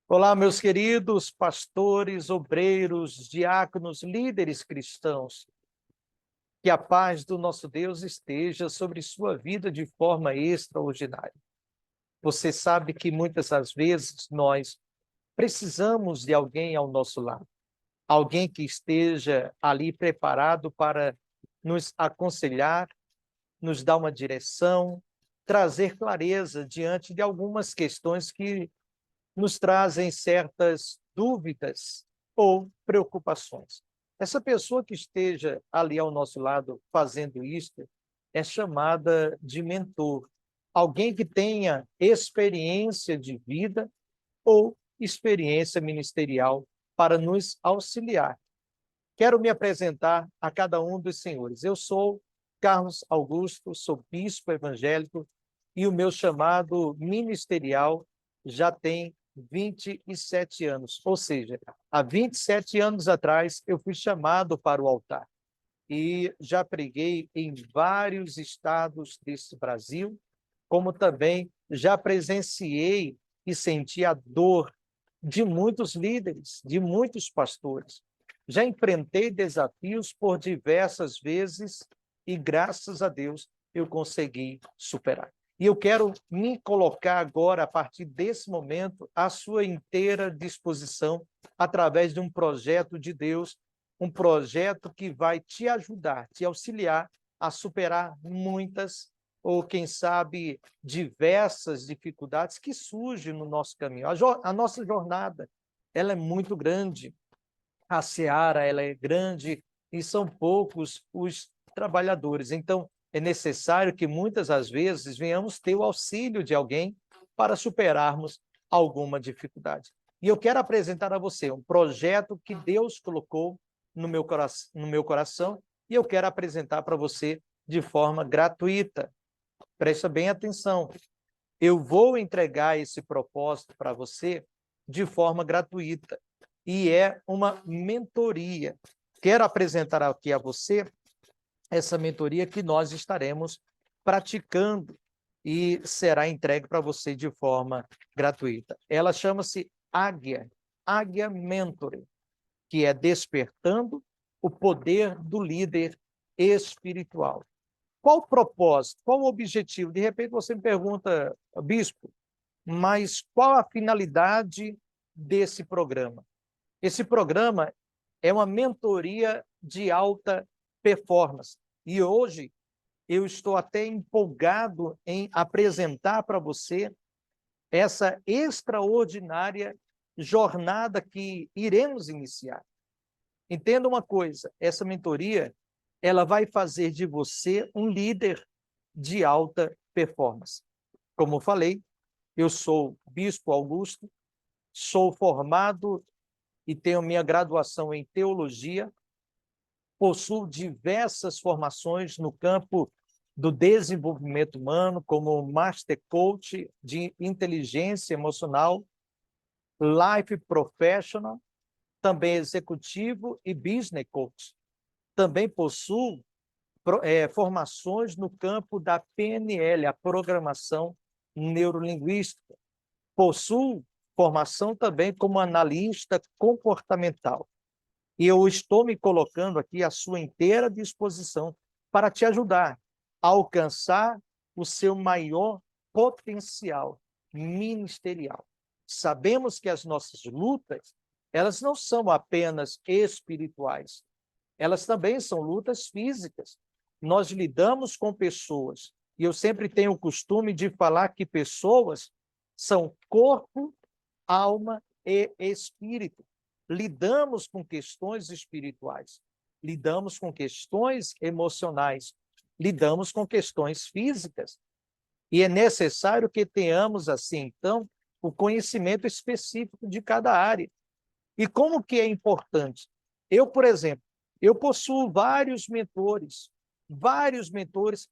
Olá, meus queridos pastores, obreiros, diáconos, líderes cristãos. Que a paz do nosso Deus esteja sobre sua vida de forma extraordinária. Você sabe que muitas das vezes nós precisamos de alguém ao nosso lado, alguém que esteja ali preparado para nos aconselhar, nos dar uma direção, trazer clareza diante de algumas questões que nos trazem certas dúvidas ou preocupações. Essa pessoa que esteja ali ao nosso lado fazendo isto é chamada de mentor, alguém que tenha experiência de vida ou experiência ministerial para nos auxiliar. Quero me apresentar a cada um dos senhores. Eu sou Carlos Augusto, sou bispo evangélico e o meu chamado ministerial já tem 27 anos. Ou seja, há 27 anos atrás eu fui chamado para o altar e já preguei em vários estados desse Brasil, como também já presenciei e senti a dor de muitos líderes, de muitos pastores. Já enfrentei desafios por diversas vezes e, graças a Deus, eu consegui superar. E eu quero me colocar agora, a partir desse momento, à sua inteira disposição, através de um projeto de Deus, um projeto que vai te ajudar, te auxiliar a superar muitas ou, quem sabe, diversas dificuldades que surgem no nosso caminho. A nossa jornada, ela é muito grande, a seara, ela é grande e são poucos os trabalhadores. Então, é necessário que muitas das vezes venhamos ter o auxílio de alguém para superarmos alguma dificuldade. E eu quero apresentar a você um projeto que Deus colocou no meu coração e eu quero apresentar para você de forma gratuita. Presta bem atenção. Eu vou entregar esse propósito para você de forma gratuita e é uma mentoria. Quero apresentar aqui a você essa mentoria que nós estaremos praticando e será entregue para você de forma gratuita. Ela chama-se Águia Mentoring, que é despertando o poder do líder espiritual. Qual o propósito? Qual o objetivo? De repente você me pergunta, bispo, mas qual a finalidade desse programa? Esse programa é uma mentoria de alta performance. E hoje eu estou até empolgado em apresentar para você essa extraordinária jornada que iremos iniciar. Entenda uma coisa, essa mentoria, ela vai fazer de você um líder de alta performance. Como eu falei, eu sou Bispo Augusto, sou formado e tenho minha graduação em teologia, possuo diversas formações no campo do desenvolvimento humano, como Master Coach de inteligência emocional, Life Professional, também executivo e Business Coach. Também possuo formações no campo da PNL, a programação neurolinguística. Possuo formação também como analista comportamental. E eu estou me colocando aqui à sua inteira disposição para te ajudar a alcançar o seu maior potencial ministerial. Sabemos que as nossas lutas, elas não são apenas espirituais, elas também são lutas físicas. Nós lidamos com pessoas, e eu sempre tenho o costume de falar que pessoas são corpo, alma e espírito. Lidamos com questões espirituais, lidamos com questões emocionais, lidamos com questões físicas. E é necessário que tenhamos, assim, então, o conhecimento específico de cada área. E como que é importante? Eu, por exemplo, eu possuo vários mentores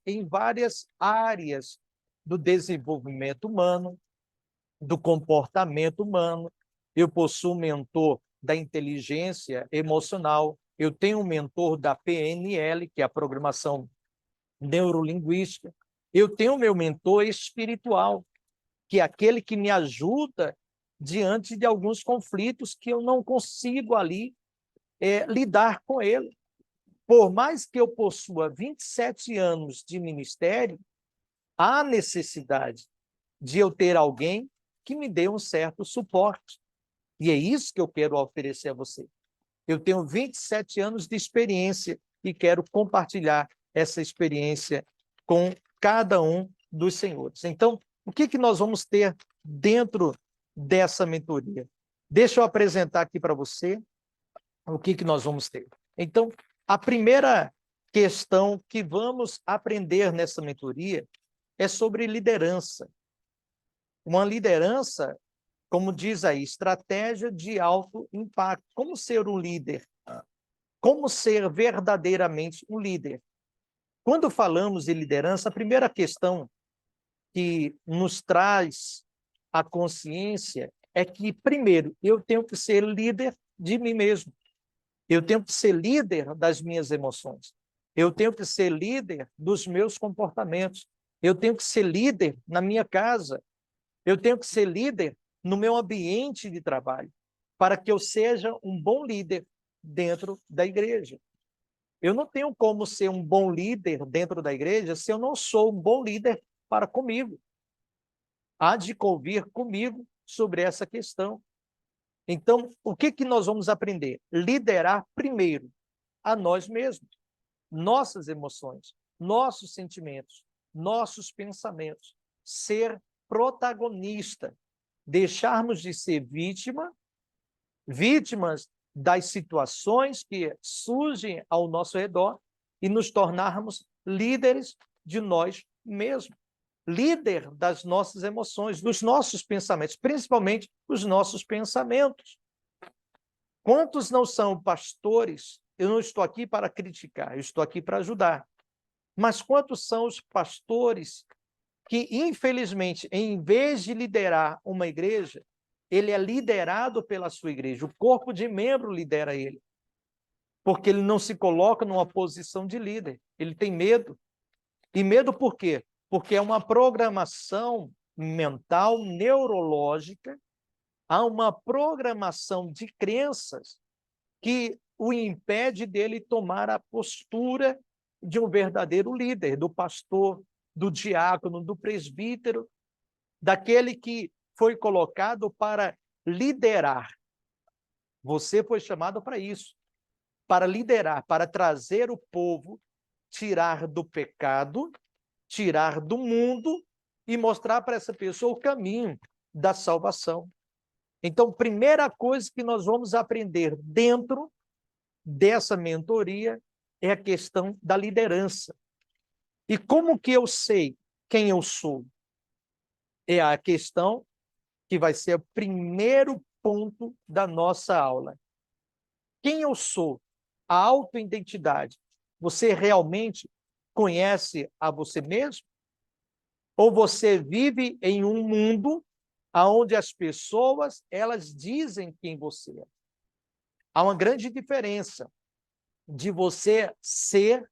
em várias áreas do desenvolvimento humano, do comportamento humano. Eu possuo um mentor da inteligência emocional, eu tenho um mentor da PNL, que é a programação neurolinguística, eu tenho meu mentor espiritual, que é aquele que me ajuda diante de alguns conflitos que eu não consigo ali lidar com ele. Por mais que eu possua 27 anos de ministério, há necessidade de eu ter alguém que me dê um certo suporte. E é isso que eu quero oferecer a você. Eu tenho 27 anos de experiência e quero compartilhar essa experiência com cada um dos senhores. Então, o que nós vamos ter dentro dessa mentoria? Deixa eu apresentar aqui para você o que nós vamos ter. Então, a primeira questão que vamos aprender nessa mentoria é sobre liderança. Uma liderança, como diz aí, estratégia de alto impacto. Como ser um líder? Como ser verdadeiramente um líder? Quando falamos de liderança, a primeira questão que nos traz a consciência é que, primeiro, eu tenho que ser líder de mim mesmo. Eu tenho que ser líder das minhas emoções. Eu tenho que ser líder dos meus comportamentos. Eu tenho que ser líder na minha casa. Eu tenho que ser líder no meu ambiente de trabalho, para que eu seja um bom líder dentro da igreja. Eu não tenho como ser um bom líder dentro da igreja se eu não sou um bom líder para comigo. Há de convir comigo sobre essa questão. Então, o que nós vamos aprender? Liderar primeiro a nós mesmos, nossas emoções, nossos sentimentos, nossos pensamentos. Ser protagonista, deixarmos de ser vítimas das situações que surgem ao nosso redor e nos tornarmos líderes de nós mesmos. Líder das nossas emoções, dos nossos pensamentos, principalmente os nossos pensamentos. Quantos não são pastores? Eu não estou aqui para criticar, eu estou aqui para ajudar. Mas quantos são os pastores que, infelizmente, em vez de liderar uma igreja, ele é liderado pela sua igreja, o corpo de membro lidera ele, porque ele não se coloca numa posição de líder, ele tem medo. E medo por quê? Porque é uma programação mental, neurológica, há uma programação de crenças que o impede dele tomar a postura de um verdadeiro líder, do pastor, do diácono, do presbítero, daquele que foi colocado para liderar. Você foi chamado para isso, para liderar, para trazer o povo, tirar do pecado, tirar do mundo e mostrar para essa pessoa o caminho da salvação. Então, primeira coisa que nós vamos aprender dentro dessa mentoria é a questão da liderança. E como que eu sei quem eu sou? É a questão que vai ser o primeiro ponto da nossa aula. Quem eu sou? A autoidentidade. Você realmente conhece a você mesmo? Ou você vive em um mundo onde as pessoas elas dizem quem você é? Há uma grande diferença de você ser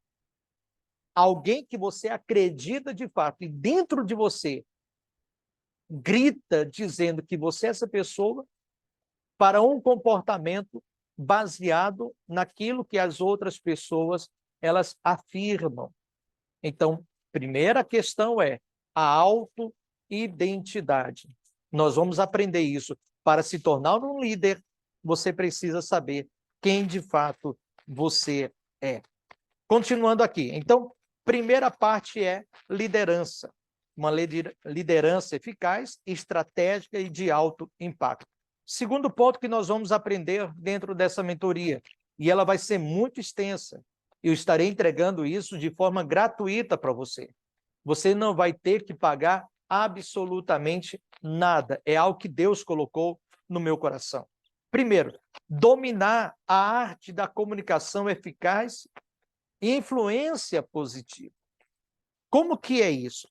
alguém que você acredita de fato e dentro de você grita dizendo que você é essa pessoa para um comportamento baseado naquilo que as outras pessoas elas afirmam. Então, primeira questão é a autoidentidade. Nós vamos aprender isso. Para se tornar um líder, você precisa saber quem de fato você é. Continuando aqui. Então, primeira parte é liderança. Uma liderança eficaz, estratégica e de alto impacto. Segundo ponto que nós vamos aprender dentro dessa mentoria, e ela vai ser muito extensa. Eu estarei entregando isso de forma gratuita para você. Você não vai ter que pagar absolutamente nada. É algo que Deus colocou no meu coração. Primeiro, dominar a arte da comunicação eficaz e influência positiva. Como que é isso?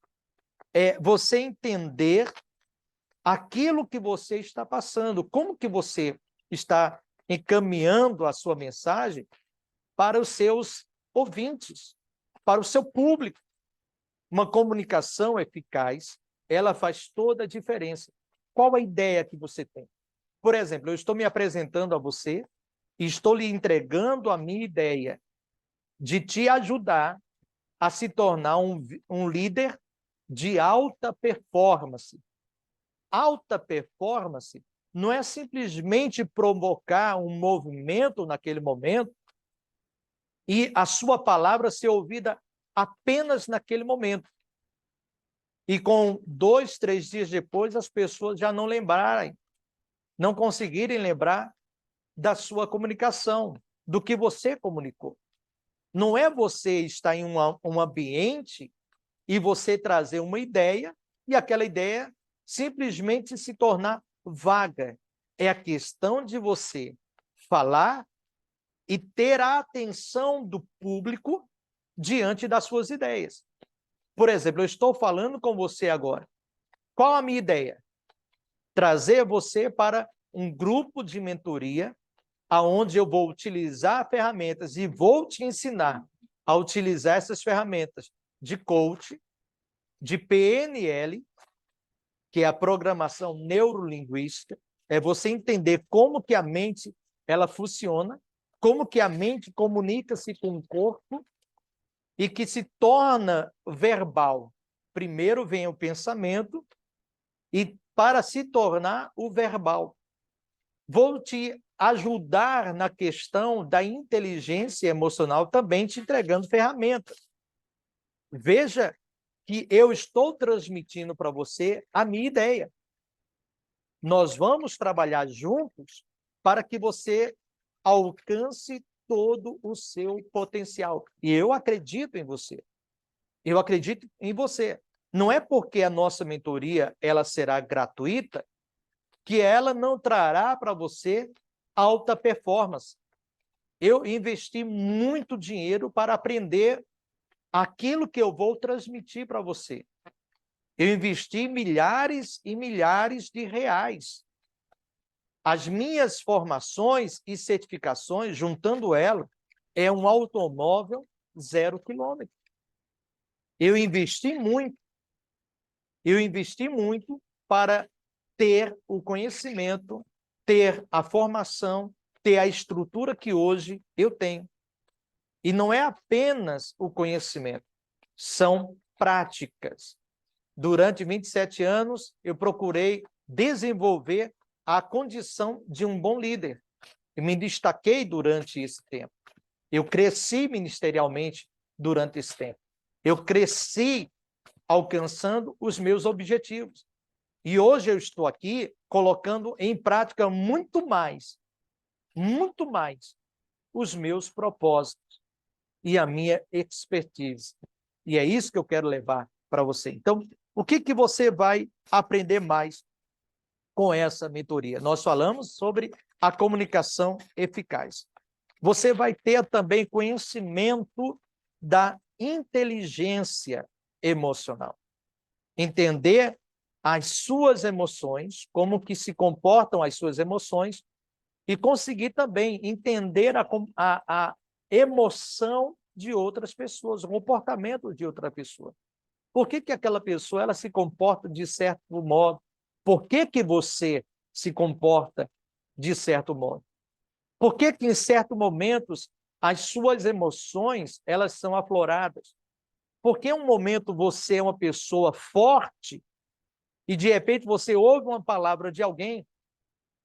É você entender aquilo que você está passando, como que você está encaminhando a sua mensagem para os seus ouvintes, para o seu público. Uma comunicação eficaz, ela faz toda a diferença. Qual a ideia que você tem? Por exemplo, eu estou me apresentando a você e estou lhe entregando a minha ideia de te ajudar a se tornar um líder de alta performance. Alta performance não é simplesmente provocar um movimento naquele momento e a sua palavra ser ouvida apenas naquele momento. E com 2, 3 dias depois, as pessoas já não lembrarem, não conseguirem lembrar da sua comunicação, do que você comunicou. Não é você estar em um ambiente e você trazer uma ideia e aquela ideia simplesmente se tornar vaga. É a questão de você falar e ter a atenção do público diante das suas ideias. Por exemplo, eu estou falando com você agora. Qual a minha ideia? Trazer você para um grupo de mentoria aonde eu vou utilizar ferramentas e vou te ensinar a utilizar essas ferramentas de coach, de PNL, que é a programação neurolinguística, é você entender como que a mente ela funciona, como que a mente comunica-se com o corpo e que se torna verbal. Primeiro vem o pensamento e para se tornar o verbal. Vou te ajudar na questão da inteligência emocional, também te entregando ferramentas. Veja que eu estou transmitindo para você a minha ideia. Nós vamos trabalhar juntos para que você alcance todo o seu potencial. E eu acredito em você. Eu acredito em você. Não é porque a nossa mentoria ela será gratuita que ela não trará para você alta performance. Eu investi muito dinheiro para aprender aquilo que eu vou transmitir para você. Eu investi milhares e milhares de reais. As minhas formações e certificações, juntando ela, é um automóvel 0 quilômetro. Eu investi muito para ter o conhecimento, ter a formação, ter a estrutura que hoje eu tenho. E não é apenas o conhecimento, são práticas. Durante 27 anos, eu procurei desenvolver a condição de um bom líder. Eu me destaquei durante esse tempo. Eu cresci ministerialmente durante esse tempo. Eu cresci alcançando os meus objetivos. E hoje eu estou aqui colocando em prática muito mais os meus propósitos e a minha expertise. E é isso que eu quero levar para você. Então, o que você vai aprender mais com essa mentoria? Nós falamos sobre a comunicação eficaz. Você vai ter também conhecimento da inteligência emocional. Entender as suas emoções, como que se comportam as suas emoções, e conseguir também entender a emoção de outras pessoas, o comportamento de outra pessoa. Por que aquela pessoa ela se comporta de certo modo? Por que você se comporta de certo modo? Por que em certos momentos as suas emoções elas são afloradas? Por que um momento você é uma pessoa forte e de repente você ouve uma palavra de alguém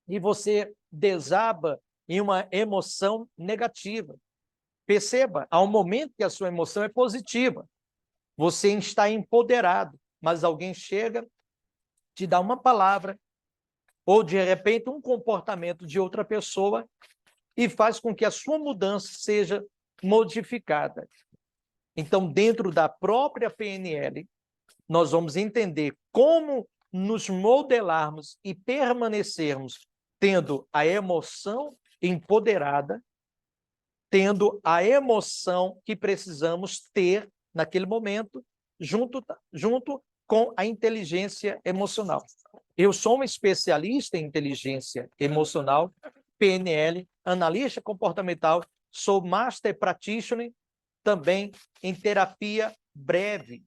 e você desaba em uma emoção negativa? Perceba, há um momento que a sua emoção é positiva. Você está empoderado, mas alguém chega, te dá uma palavra, ou de repente um comportamento de outra pessoa e faz com que a sua mudança seja modificada. Então, dentro da própria PNL, nós vamos entender como nos modelarmos e permanecermos tendo a emoção empoderada, tendo a emoção que precisamos ter naquele momento, junto com a inteligência emocional. Eu sou um especialista em inteligência emocional, PNL, analista comportamental, sou Master Practitioner também em terapia breve.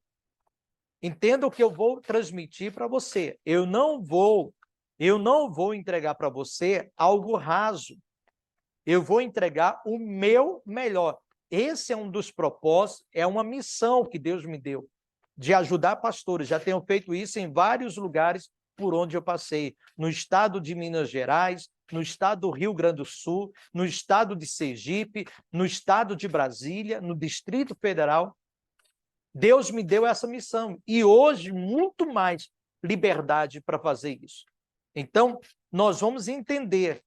Entenda o que eu vou transmitir para você. Eu não vou Eu não vou entregar para você algo raso. Eu vou entregar o meu melhor. Esse é um dos propósitos, é uma missão que Deus me deu, de ajudar pastores. Já tenho feito isso em vários lugares por onde eu passei. No estado de Minas Gerais, no estado do Rio Grande do Sul, no estado de Sergipe, no estado de Brasília, no Distrito Federal. Deus me deu essa missão. E hoje, muito mais liberdade para fazer isso. Então, nós vamos entender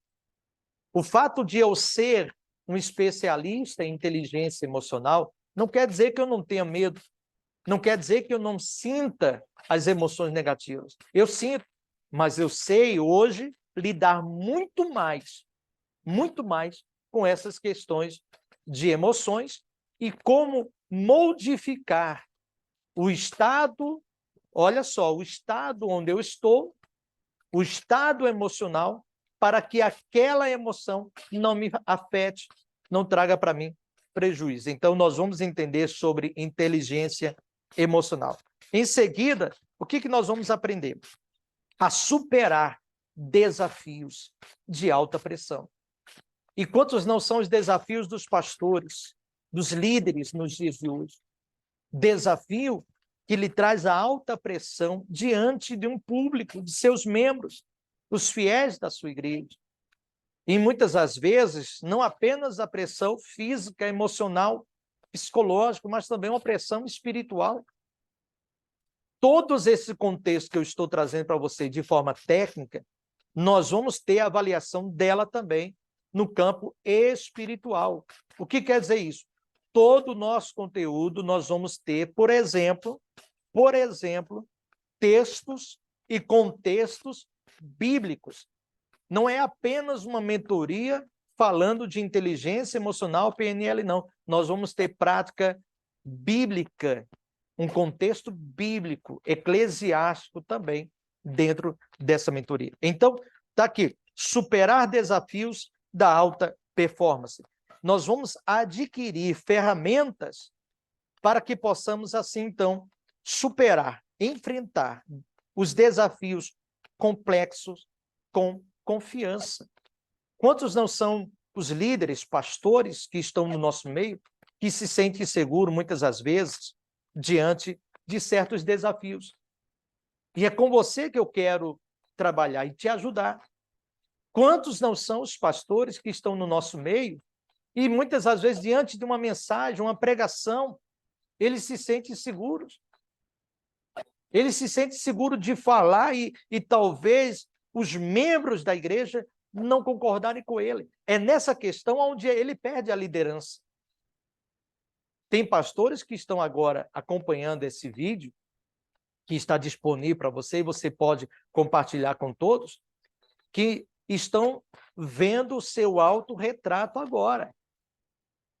o fato de eu ser um especialista em inteligência emocional não quer dizer que eu não tenha medo, não quer dizer que eu não sinta as emoções negativas. Eu sinto, mas eu sei hoje lidar muito mais com essas questões de emoções e como modificar o estado, olha só, o estado onde eu estou, o estado emocional, para que aquela emoção não me afete, não traga para mim prejuízo. Então, nós vamos entender sobre inteligência emocional. Em seguida, o que nós vamos aprender? A superar desafios de alta pressão. E quantos não são os desafios dos pastores, dos líderes nos dias de hoje? Desafio que lhe traz a alta pressão diante de um público, de seus membros, os fiéis da sua igreja. E muitas das vezes, não apenas a pressão física, emocional, psicológica, mas também uma pressão espiritual. Todos esse contexto que eu estou trazendo para você de forma técnica, nós vamos ter a avaliação dela também no campo espiritual. O que quer dizer isso? Todo o nosso conteúdo nós vamos ter, por exemplo, textos e contextos bíblicos. Não é apenas uma mentoria falando de inteligência emocional, PNL, não. Nós vamos ter prática bíblica, um contexto bíblico, eclesiástico também, dentro dessa mentoria. Então, está aqui, superar desafios da alta performance. Nós vamos adquirir ferramentas para que possamos, assim, então, superar, enfrentar os desafios complexos com confiança. Quantos não são os líderes, pastores que estão no nosso meio, que se sentem seguros, muitas das vezes, diante de certos desafios? E é com você que eu quero trabalhar e te ajudar. Quantos não são os pastores que estão no nosso meio e muitas das vezes, diante de uma mensagem, uma pregação, eles se sentem seguros. Eles se sentem seguros de falar e talvez os membros da igreja não concordarem com ele. É nessa questão onde ele perde a liderança. Tem pastores que estão agora acompanhando esse vídeo, que está disponível para você, e você pode compartilhar com todos, que estão vendo o seu autorretrato agora.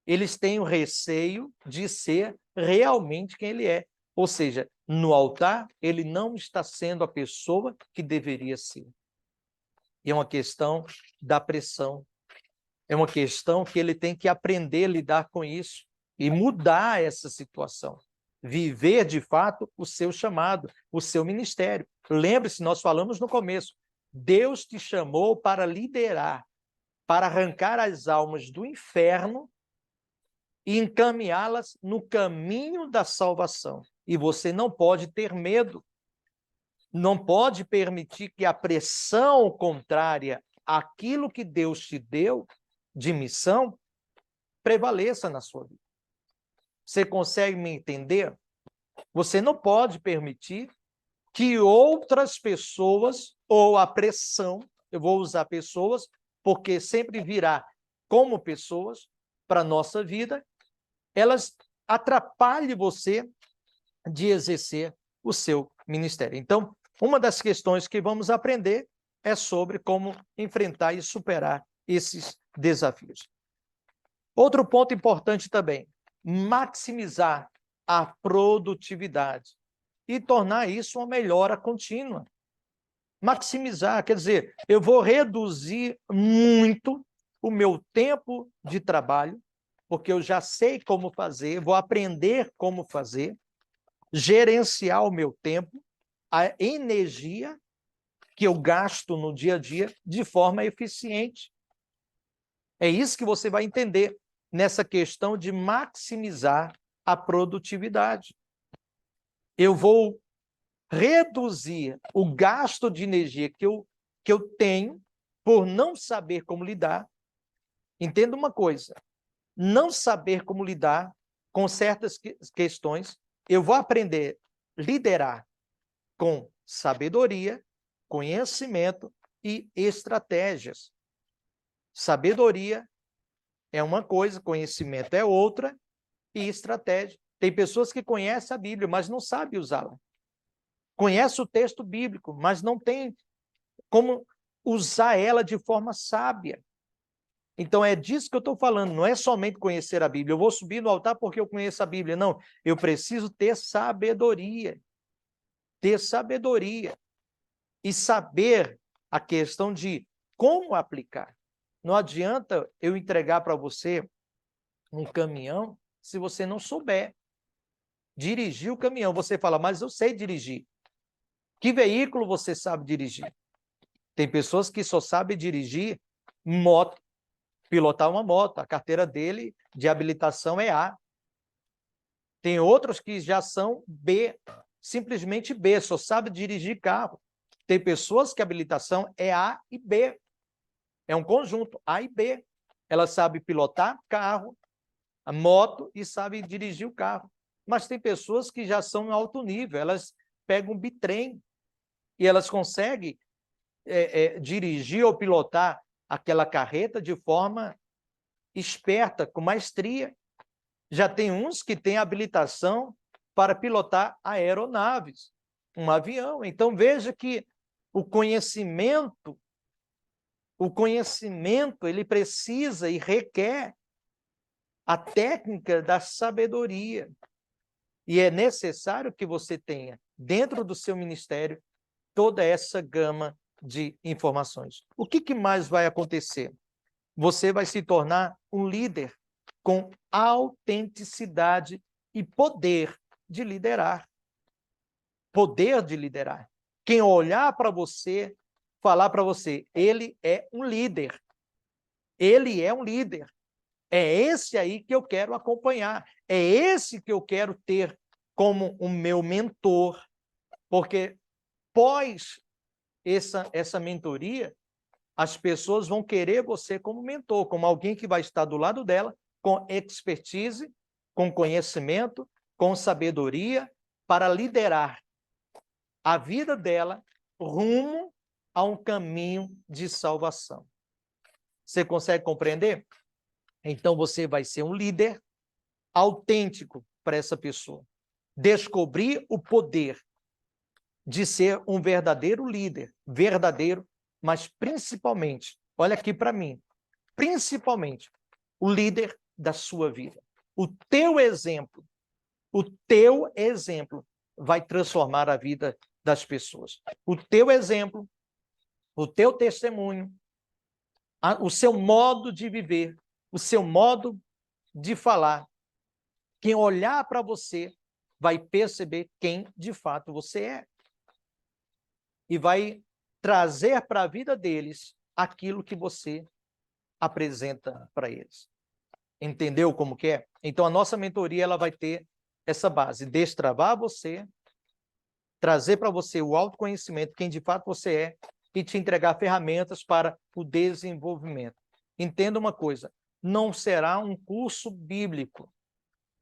Eles têm o receio de ser realmente quem ele é. Ou seja, no altar, ele não está sendo a pessoa que deveria ser. E é uma questão da pressão. É uma questão que ele tem que aprender a lidar com isso e mudar essa situação. Viver, de fato, o seu chamado, o seu ministério. Lembre-se, nós falamos no começo, Deus te chamou para liderar, para arrancar as almas do inferno e encaminhá-las no caminho da salvação. E você não pode ter medo, não pode permitir que a pressão contrária àquilo que Deus te deu de missão prevaleça na sua vida. Você consegue me entender? Você não pode permitir que outras pessoas, ou a pressão, eu vou usar pessoas, porque sempre virá como pessoas para a nossa vida, elas atrapalhem você de exercer o seu ministério. Então, uma das questões que vamos aprender é sobre como enfrentar e superar esses desafios. Outro ponto importante também, maximizar a produtividade e tornar isso uma melhora contínua. Maximizar, quer dizer, eu vou reduzir muito o meu tempo de trabalho, porque eu já sei como fazer, vou aprender como fazer, gerenciar o meu tempo, a energia que eu gasto no dia a dia de forma eficiente. É isso que você vai entender nessa questão de maximizar a produtividade. Eu vou reduzir o gasto de energia que eu tenho por não saber como lidar. Entenda uma coisa, não saber como lidar com certas questões, eu vou aprender a liderar com sabedoria, conhecimento e estratégias. Sabedoria é uma coisa, conhecimento é outra, e estratégia. Tem pessoas que conhecem a Bíblia, mas não sabem usá-la. Conhece o texto bíblico, mas não tem como usar ela de forma sábia. Então, é disso que eu estou falando. Não é somente conhecer a Bíblia. Eu vou subir no altar porque eu conheço a Bíblia. Não, eu preciso ter sabedoria. Ter sabedoria. E saber a questão de como aplicar. Não adianta eu entregar para você um caminhão se você não souber dirigir o caminhão. Você fala, mas eu sei dirigir. Que veículo você sabe dirigir? Tem pessoas que só sabem dirigir moto, pilotar uma moto. A carteira dele de habilitação é A. Tem outros que já são B, simplesmente B, só sabe dirigir carro. Tem pessoas que a habilitação é A e B. É um conjunto, A e B. Ela sabe pilotar carro, a moto e sabe dirigir o carro. Mas tem pessoas que já são em alto nível, elas pegam um bitrem e elas conseguem dirigir ou pilotar aquela carreta de forma esperta, com maestria. Já tem uns que têm habilitação para pilotar aeronaves, um avião. Então, veja que o conhecimento, ele precisa e requer a técnica da sabedoria. E é necessário que você tenha, dentro do seu ministério, toda essa gama de informações. O que mais vai acontecer? Você vai se tornar um líder com autenticidade e poder de liderar. Poder de liderar. Quem olhar para você, falar para você, ele é um líder. Ele é um líder. É esse aí que eu quero acompanhar. É esse que eu quero ter como o meu mentor. Porque pós essa mentoria, as pessoas vão querer você como mentor, como alguém que vai estar do lado dela com expertise, com conhecimento, com sabedoria, para liderar a vida dela rumo a um caminho de salvação. Você consegue compreender? Então você vai ser um líder autêntico para essa pessoa. Descobrir o poder de ser um verdadeiro líder, verdadeiro, mas principalmente, olha aqui para mim, principalmente o líder da sua vida. O teu exemplo vai transformar a vida das pessoas. O teu exemplo, o teu testemunho, o seu modo de viver, o seu modo de falar. Quem olhar para você vai perceber quem de fato você é. E vai trazer para a vida deles aquilo que você apresenta para eles. Entendeu como que é? Então, a nossa mentoria ela vai ter essa base, destravar você, trazer para você o autoconhecimento, quem de fato você é, e te entregar ferramentas para o desenvolvimento. Entenda uma coisa, não será um curso bíblico,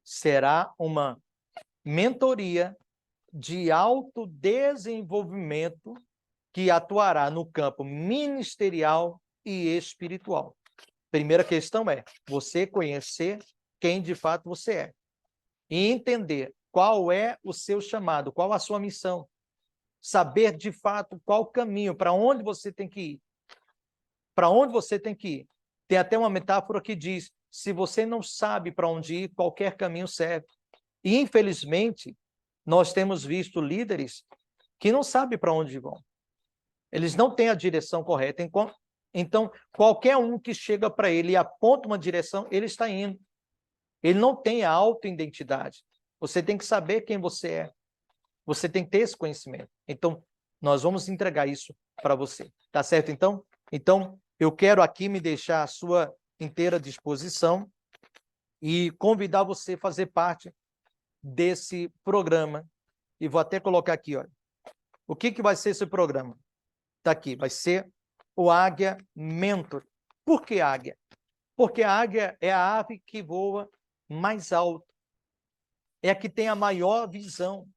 será uma mentoria de autodesenvolvimento que atuará no campo ministerial e espiritual. Primeira questão é você conhecer quem de fato você é e entender qual é o seu chamado, qual a sua missão, saber de fato qual o caminho, para onde você tem que ir. Para onde você tem que ir. Tem até uma metáfora que diz, se você não sabe para onde ir, qualquer caminho serve. E, infelizmente, nós temos visto líderes que não sabem para onde vão. Eles não têm a direção correta. Então, qualquer um que chega para ele e aponta uma direção, ele está indo. Ele não tem a autoidentidade. Você tem que saber quem você é. Você tem que ter esse conhecimento. Então, Nós vamos entregar isso para você. Tá certo, então? Então, eu quero aqui me deixar à sua inteira disposição e convidar você a fazer parte desse programa. E vou até colocar aqui, olha. O que vai ser esse programa? Está aqui, vai ser o Águia Mentor. Por que águia? Porque a águia é a ave que voa mais alto, é a que tem a maior visão.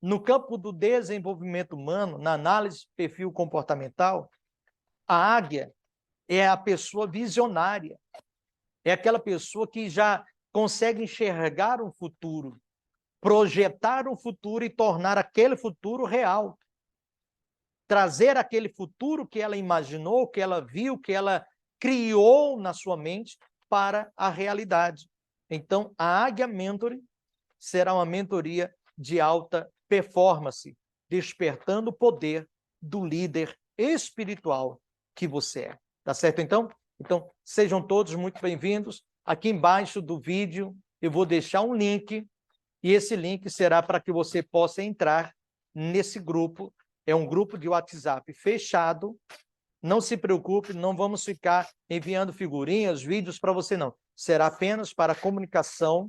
No campo do desenvolvimento humano, na análise de perfil comportamental, a águia é a pessoa visionária, é aquela pessoa que já consegue enxergar um futuro, projetar um futuro e tornar aquele futuro real. Trazer aquele futuro que ela imaginou, que ela viu, que ela criou na sua mente para a realidade. Então, a Águia Mentoring será uma mentoria de alta performance, despertando o poder do líder espiritual que você é. Tá certo, então? Então, sejam todos muito bem-vindos. Aqui embaixo do vídeo eu vou deixar um link, e esse link será para que você possa entrar nesse grupo. É um grupo de WhatsApp fechado. Não se preocupe, não vamos ficar enviando figurinhas, vídeos para você, não. Será apenas para a comunicação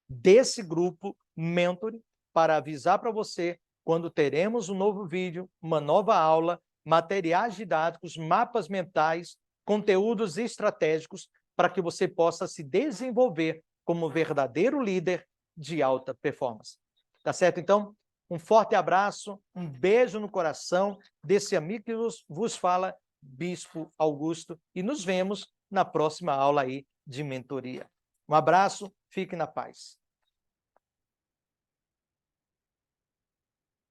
desse grupo Mentor, para avisar para você quando teremos um novo vídeo, uma nova aula, materiais didáticos, mapas mentais, conteúdos estratégicos, para que você possa se desenvolver como verdadeiro líder de alta performance. Tá certo, então? Um forte abraço, um beijo no coração desse amigo que vos fala, Bispo Augusto, e nos vemos na próxima aula aí de mentoria. Um abraço, fique na paz.